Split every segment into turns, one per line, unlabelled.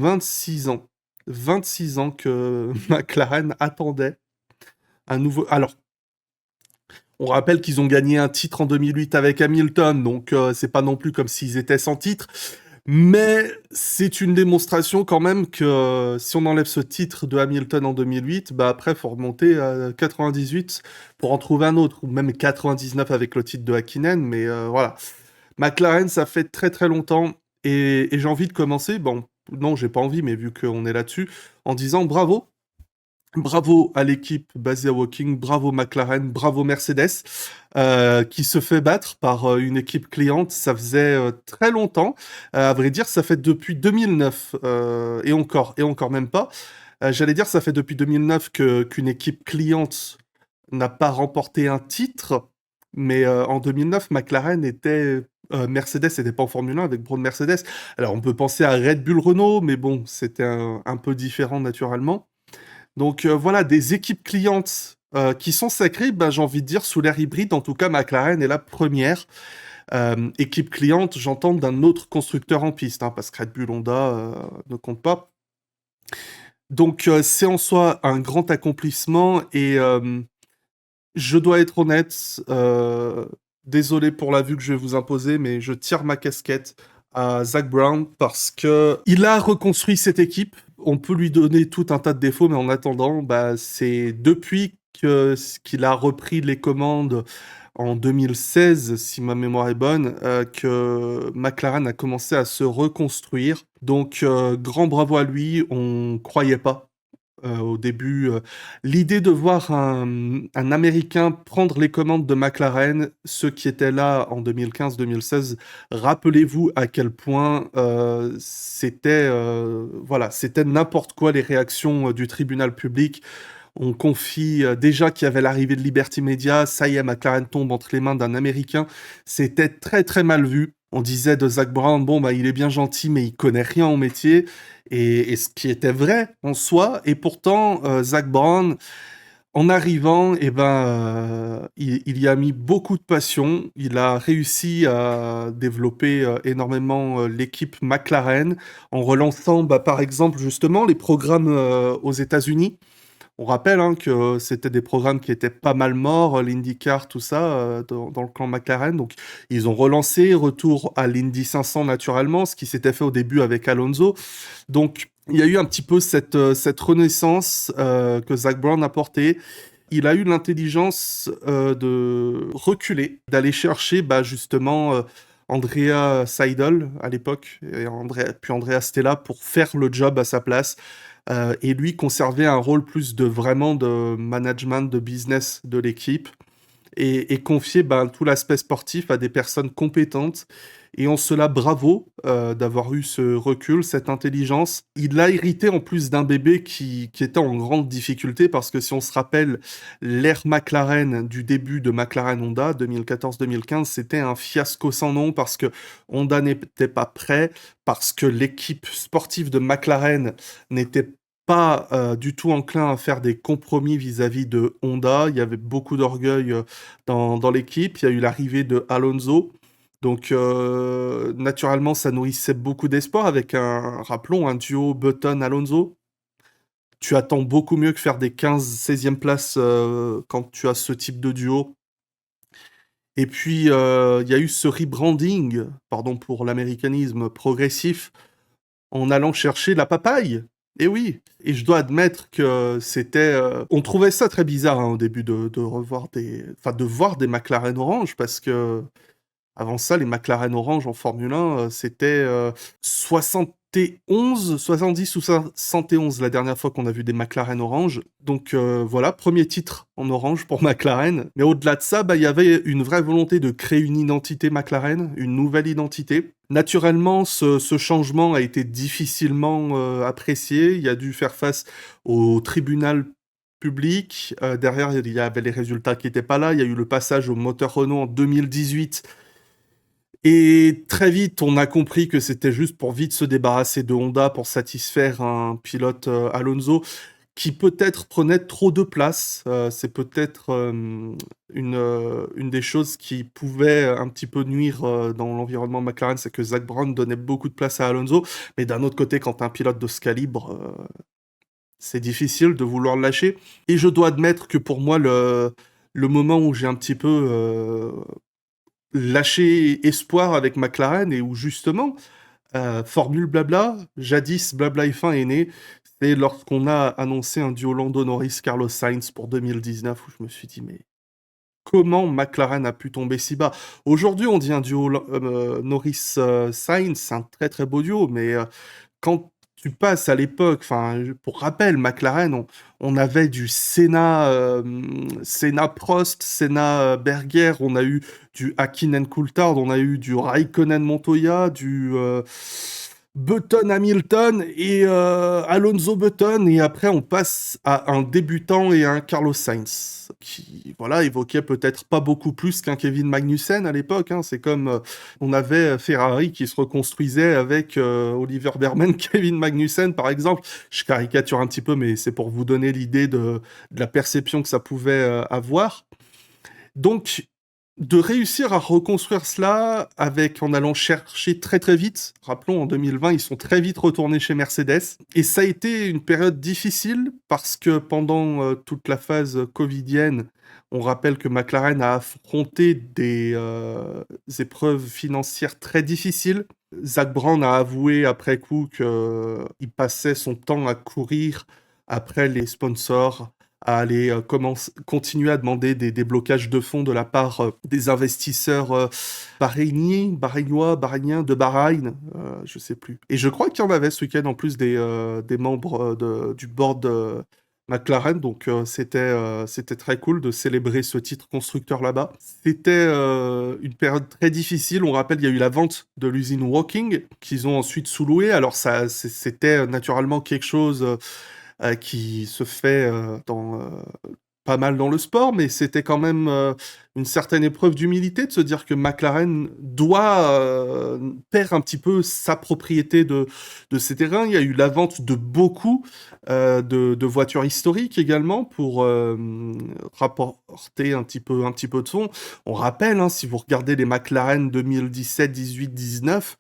26 ans. 26 ans que McLaren attendait un nouveau. Alors, on rappelle qu'ils ont gagné un titre en 2008 avec Hamilton, donc c'est pas non plus comme s'ils étaient sans titre. Mais c'est une démonstration quand même que si on enlève ce titre de Hamilton en 2008, bah après, faut remonter à 98 pour en trouver un autre, ou même 99 avec le titre de Hakkinen, mais voilà. McLaren, ça fait très très longtemps, et j'ai envie de commencer, bon, non, j'ai pas envie, mais vu qu'on est là-dessus, en disant bravo. Bravo à l'équipe basée à Woking, bravo McLaren, bravo Mercedes, qui se fait battre par une équipe cliente. Ça faisait très longtemps. À vrai dire, ça fait depuis 2009, et encore même pas. J'allais dire, ça fait depuis 2009 qu'une équipe cliente n'a pas remporté un titre, mais en 2009, McLaren était... Mercedes n'était pas en Formule 1 avec Brown Mercedes. Alors, on peut penser à Red Bull Renault, mais bon, c'était un peu différent naturellement. Donc voilà, des équipes clientes qui sont sacrées, ben, j'ai envie de dire, sous l'ère hybride, en tout cas, McLaren est la première. Équipe cliente, j'entends d'un autre constructeur en piste, hein, parce que Red Bull Honda ne compte pas. Donc c'est en soi un grand accomplissement, et je dois être honnête, désolé pour la vue que je vais vous imposer, mais je tire ma casquette à Zak Brown parce que il a reconstruit cette équipe. On peut lui donner tout un tas de défauts, mais en attendant, bah, c'est depuis qu'il a repris les commandes en 2016, si ma mémoire est bonne, que McLaren a commencé à se reconstruire. Donc, grand bravo à lui. On croyait pas au début. L'idée de voir un Américain prendre les commandes de McLaren, ceux qui étaient là en 2015-2016, rappelez-vous à quel point c'était voilà, c'était n'importe quoi les réactions du tribunal public. On confie déjà qu'il y avait l'arrivée de Liberty Media, ça y est, McLaren tombe entre les mains d'un Américain. C'était très très mal vu. On disait de Zak Brown, bon, bah, il est bien gentil, mais il connaît rien au métier. Et ce qui était vrai en soi. Et pourtant, Zak Brown, en arrivant, eh ben, il y a mis beaucoup de passion. Il a réussi à développer énormément l'équipe McLaren en relançant, bah, par exemple, justement, les programmes aux États-Unis. On rappelle hein, que c'était des programmes qui étaient pas mal morts, l'IndyCar, tout ça, dans le clan McLaren. Donc, ils ont relancé, retour à l'Indy 500 naturellement, ce qui s'était fait au début avec Alonso. Donc, il y a eu un petit peu cette renaissance que Zak Brown a portée. Il a eu l'intelligence de reculer, d'aller chercher bah, justement Andrea Seidel à l'époque, puis Andrea Stella pour faire le job à sa place. Et lui conservait un rôle plus de vraiment de management, de business de l'équipe, et confier ben, tout l'aspect sportif à des personnes compétentes. Et en cela, bravo d'avoir eu ce recul, cette intelligence. Il l'a hérité en plus d'un bébé qui était en grande difficulté, parce que si on se rappelle, l'ère McLaren du début de McLaren Honda, 2014-2015, c'était un fiasco sans nom, parce que Honda n'était pas prêt, parce que l'équipe sportive de McLaren n'était pas du tout enclin à faire des compromis vis-à-vis de Honda. Il y avait beaucoup d'orgueil dans l'équipe. Il y a eu l'arrivée de Alonso. Donc, naturellement, ça nourrissait beaucoup d'espoir avec rappelons, un duo Button-Alonso. Tu attends beaucoup mieux que faire des 15-16e places quand tu as ce type de duo. Et puis, il y a eu ce rebranding, pardon pour l'américanisme, progressif, en allant chercher la papaye. Et oui, et je dois admettre que c'était... on trouvait ça très bizarre hein, au début de revoir enfin, de voir des McLaren orange, parce que avant ça, les McLaren orange en Formule 1, c'était 71, 70 ou 71 la dernière fois qu'on a vu des McLaren orange. Donc voilà, premier titre en orange pour McLaren. Mais au-delà de ça, bah, il y avait une vraie volonté de créer une identité McLaren, une nouvelle identité. Naturellement, ce changement a été difficilement apprécié. Il a dû faire face au tribunal public. Derrière, il y avait les résultats qui n'étaient pas là. Il y a eu le passage au moteur Renault en 2018. Et très vite, on a compris que c'était juste pour vite se débarrasser de Honda pour satisfaire un pilote Alonso qui peut-être prenait trop de place. C'est peut-être une des choses qui pouvait un petit peu nuire dans l'environnement McLaren, c'est que Zak Brown donnait beaucoup de place à Alonso. Mais d'un autre côté, quand tu un pilote de ce calibre, c'est difficile de vouloir le lâcher. Et je dois admettre que pour moi, le moment où j'ai un petit peu lâché espoir avec McLaren et où justement, formule blabla, jadis blabla F1 est né, c'est lorsqu'on a annoncé un duo Lando Norris-Carlos Sainz pour 2019, où je me suis dit, mais comment McLaren a pu tomber si bas? Aujourd'hui, on dit un duo Norris-Sainz, c'est un très très beau duo, mais quand tu passes à l'époque, enfin, pour rappel, McLaren, on avait du Senna Prost, Senna Berger, on a eu du Hakkinen Coulthard, on a eu du Raikkonen Montoya, du Button Hamilton et Alonso Button, et après on passe à un débutant et à un Carlos Sainz qui, voilà, évoquait peut-être pas beaucoup plus qu'un Kevin Magnussen à l'époque, hein. C'est comme on avait Ferrari qui se reconstruisait avec Oliver Berman, Kevin Magnussen par exemple. Je caricature un petit peu, mais c'est pour vous donner l'idée de la perception que ça pouvait avoir. Donc, de réussir à reconstruire cela en allant chercher très très vite. Rappelons, en 2020, ils sont très vite retournés chez Mercedes. Et ça a été une période difficile parce que pendant toute la phase covidienne, on rappelle que McLaren a affronté des épreuves financières très difficiles. Zak Brown a avoué après coup qu'il passait son temps à courir après les sponsors, à aller continuer à demander des déblocages de fonds de la part des investisseurs bahreïniens de Bahreïn, je sais plus. Et je crois qu'il y en avait ce week-end en plus des membres du board McLaren, donc c'était très cool de célébrer ce titre constructeur là-bas. C'était une période très difficile. On rappelle, il y a eu la vente de l'usine Woking qu'ils ont ensuite sous-louée. Alors c'était naturellement quelque chose qui se fait pas mal dans le sport, mais c'était quand même une certaine épreuve d'humilité de se dire que McLaren perd un petit peu sa propriété de ces terrains. Il y a eu la vente de beaucoup de voitures historiques également pour rapporter un petit peu de fonds. On rappelle, hein, si vous regardez les McLaren 2017, 18, 19,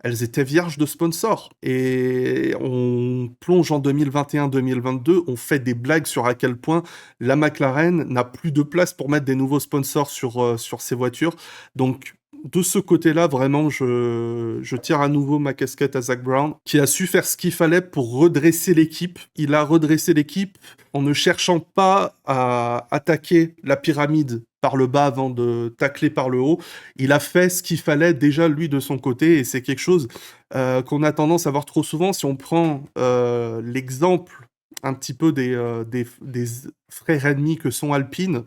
elles étaient vierges de sponsors. Et on plonge en 2021-2022, on fait des blagues sur à quel point la McLaren n'a plus de place pour mettre des nouveaux sponsors sur ses voitures. Donc, de ce côté-là, vraiment, je tire à nouveau ma casquette à Zak Brown, qui a su faire ce qu'il fallait pour redresser l'équipe. Il a redressé l'équipe en ne cherchant pas à attaquer la pyramide par le bas avant de tacler par le haut. Il a fait ce qu'il fallait déjà lui de son côté, et c'est quelque chose qu'on a tendance à voir trop souvent. Si on prend l'exemple un petit peu des frères ennemis que sont Alpine,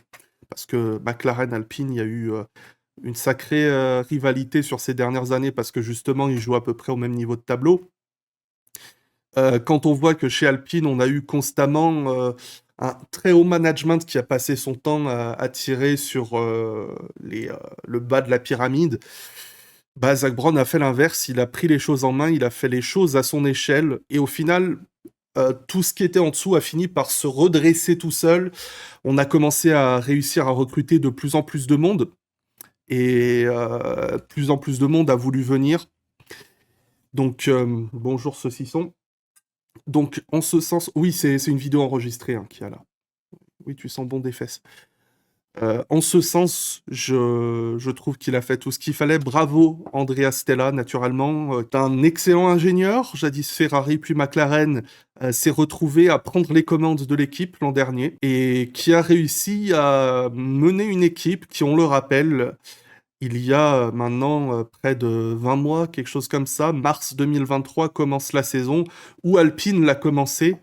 parce que McLaren-Alpine, il y a eu une sacrée rivalité sur ces dernières années, parce que justement, ils jouent à peu près au même niveau de tableau. Quand on voit que chez Alpine, on a eu constamment un très haut management qui a passé son temps à tirer sur le bas de la pyramide, bah, Zak Brown a fait l'inverse, il a pris les choses en main, il a fait les choses à son échelle, et au final, tout ce qui était en dessous a fini par se redresser tout seul. On a commencé à réussir à recruter de plus en plus de monde, et plus en plus de monde a voulu venir. Donc, bonjour saucisson. Donc, en ce sens, oui, c'est une vidéo enregistrée hein, qu'il y a là. Oui, tu sens bon des fesses. En ce sens, je trouve qu'il a fait tout ce qu'il fallait. Bravo, Andrea Stella, naturellement. T'es un excellent ingénieur. Jadis Ferrari, puis McLaren s'est retrouvé à prendre les commandes de l'équipe l'an dernier et qui a réussi à mener une équipe qui, on le rappelle, il y a maintenant près de 20 mois, quelque chose comme ça, mars 2023 commence la saison, où Alpine l'a commencé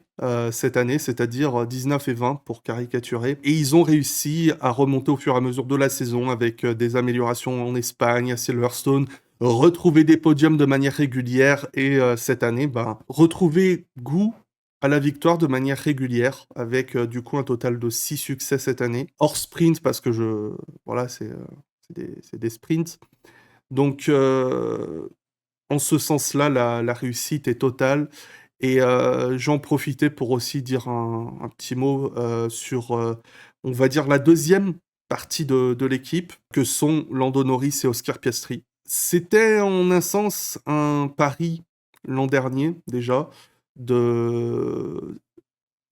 cette année, c'est-à-dire 19 et 20 pour caricaturer. Et ils ont réussi à remonter au fur et à mesure de la saison avec des améliorations en Espagne, à Silverstone, retrouver des podiums de manière régulière et cette année, ben, retrouver goût à la victoire de manière régulière avec du coup un total de 6 succès cette année, hors sprint parce que voilà, c'est des sprints. Donc, en ce sens-là, la réussite est totale. Et j'en profitais pour aussi dire un petit mot, sur, on va dire la deuxième partie de l'équipe, que sont Lando Norris et Oscar Piastri. C'était en un sens un pari l'an dernier déjà, de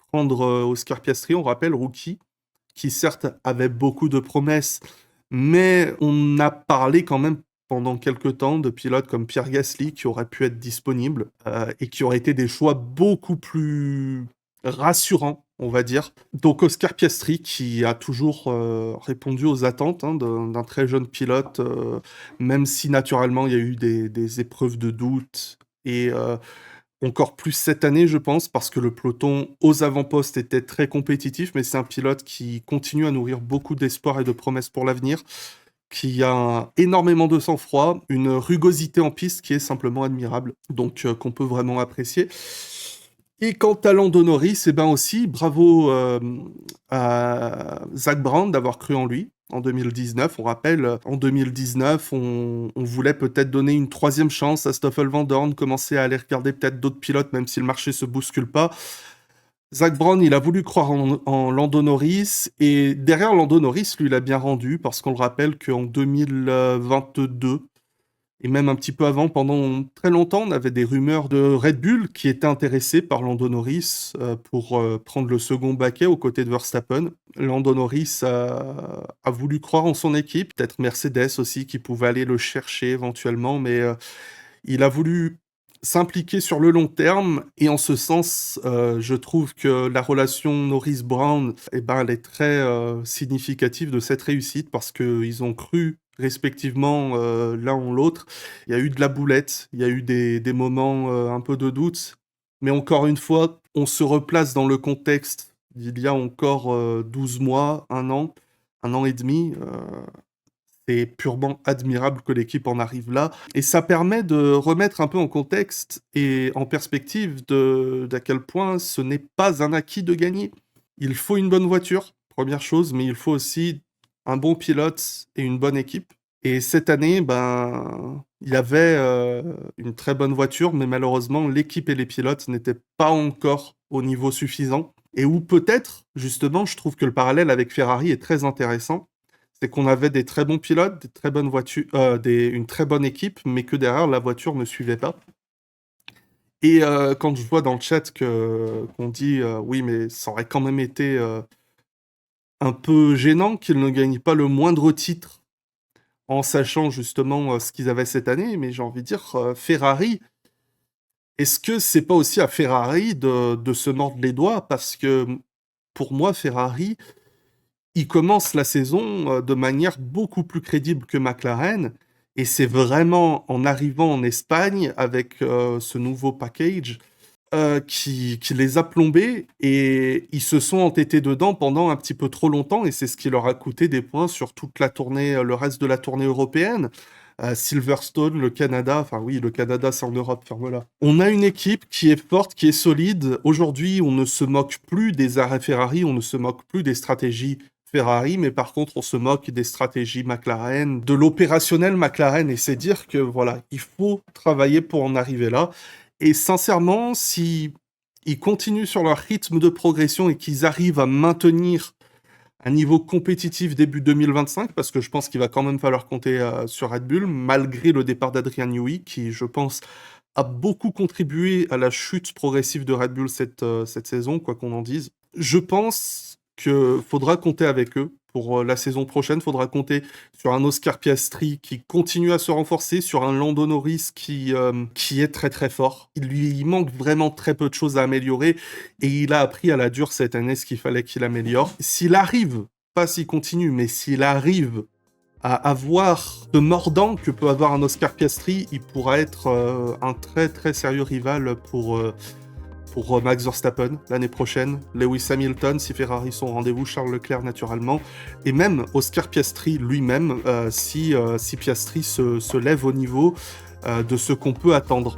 prendre, Oscar Piastri, on rappelle, rookie, qui certes avait beaucoup de promesses, mais on a parlé quand même pendant quelque temps de pilotes comme Pierre Gasly qui auraient pu être disponibles, et qui auraient été des choix beaucoup plus rassurants, on va dire. Donc Oscar Piastri qui a toujours, répondu aux attentes, hein, d'un très jeune pilote, même si naturellement il y a eu des épreuves de doute et encore plus cette année, je pense, parce que le peloton aux avant-postes était très compétitif, mais c'est un pilote qui continue à nourrir beaucoup d'espoir et de promesses pour l'avenir, qui a énormément de sang-froid, une rugosité en piste qui est simplement admirable, donc qu'on peut vraiment apprécier. Et quant à Lando Norris, eh ben aussi, bravo à Zak Brown d'avoir cru en lui en 2019. On rappelle, en 2019, on voulait peut-être donner une troisième chance à Stoffel Van Dorn, commencer à aller regarder peut-être d'autres pilotes, même si le marché se bouscule pas. Zak Brown, il a voulu croire en Lando Norris, et derrière Lando Norris, lui, il a bien rendu, parce qu'on le rappelle qu'en 2022, et même un petit peu avant, pendant très longtemps, on avait des rumeurs de Red Bull qui étaient intéressés par Lando Norris pour prendre le second baquet aux côtés de Verstappen. Lando Norris a voulu croire en son équipe, peut-être Mercedes aussi qui pouvait aller le chercher éventuellement, mais il a voulu s'impliquer sur le long terme, et en ce sens, je trouve que la relation Norris-Brown, eh ben, elle est très significative de cette réussite, parce qu'ils ont cru respectivement l'un en l'autre. Il y a eu de la boulette, il y a eu des moments un peu de doute, mais encore une fois, on se replace dans le contexte d'il y a encore 12 mois, un an et demi. C'est purement admirable que l'équipe en arrive là. Et ça permet de remettre un peu en contexte et en perspective d'à quel point ce n'est pas un acquis de gagner. Il faut une bonne voiture, première chose, mais il faut aussi un bon pilote et une bonne équipe. Et cette année, ben, il y avait une très bonne voiture, mais malheureusement, l'équipe et les pilotes n'étaient pas encore au niveau suffisant. Et où peut-être, justement, je trouve que le parallèle avec Ferrari est très intéressant. C'est qu'on avait des très bons pilotes, des très bonnes voitures, une très bonne équipe, mais que derrière, la voiture ne suivait pas. Et quand je vois dans le chat qu'on dit oui, mais ça aurait quand même été un peu gênant qu'ils ne gagnent pas le moindre titre en sachant justement ce qu'ils avaient cette année, mais j'ai envie de dire, Ferrari, est-ce que c'est pas aussi à Ferrari de se mordre les doigts? Parce que pour moi, Ferrari, il commence la saison de manière beaucoup plus crédible que McLaren, et c'est vraiment en arrivant en Espagne avec ce nouveau package qui les a plombés, et ils se sont entêtés dedans pendant un petit peu trop longtemps, et c'est ce qui leur a coûté des points sur toute la tournée, le reste de la tournée européenne. Silverstone, le Canada, enfin oui, le Canada c'est en Europe, enfin voilà. On a une équipe qui est forte, qui est solide. Aujourd'hui, on ne se moque plus des arrêts Ferrari, on ne se moque plus des stratégies Ferrari, mais par contre, on se moque des stratégies McLaren, de l'opérationnel McLaren, et c'est dire que voilà, il faut travailler pour en arriver là. Et sincèrement, si ils continuent sur leur rythme de progression et qu'ils arrivent à maintenir un niveau compétitif début 2025, parce que je pense qu'il va quand même falloir compter sur Red Bull, malgré le départ d'Adrian Newey, qui, je pense, a beaucoup contribué à la chute progressive de Red Bull cette saison, quoi qu'on en dise. Je pense qu'il faudra compter avec eux pour la saison prochaine. Il faudra compter sur un Oscar Piastri qui continue à se renforcer, sur un Lando Norris qui est très très fort. Il lui manque vraiment très peu de choses à améliorer, et il a appris à la dure cette année ce qu'il fallait qu'il améliore. S'il arrive, pas s'il continue, mais s'il arrive à avoir ce mordant que peut avoir un Oscar Piastri, il pourra être un très très sérieux rival pour Max Verstappen l'année prochaine, Lewis Hamilton si Ferrari sont au rendez-vous, Charles Leclerc naturellement, et même Oscar Piastri lui-même si Piastri se lève au niveau de ce qu'on peut attendre.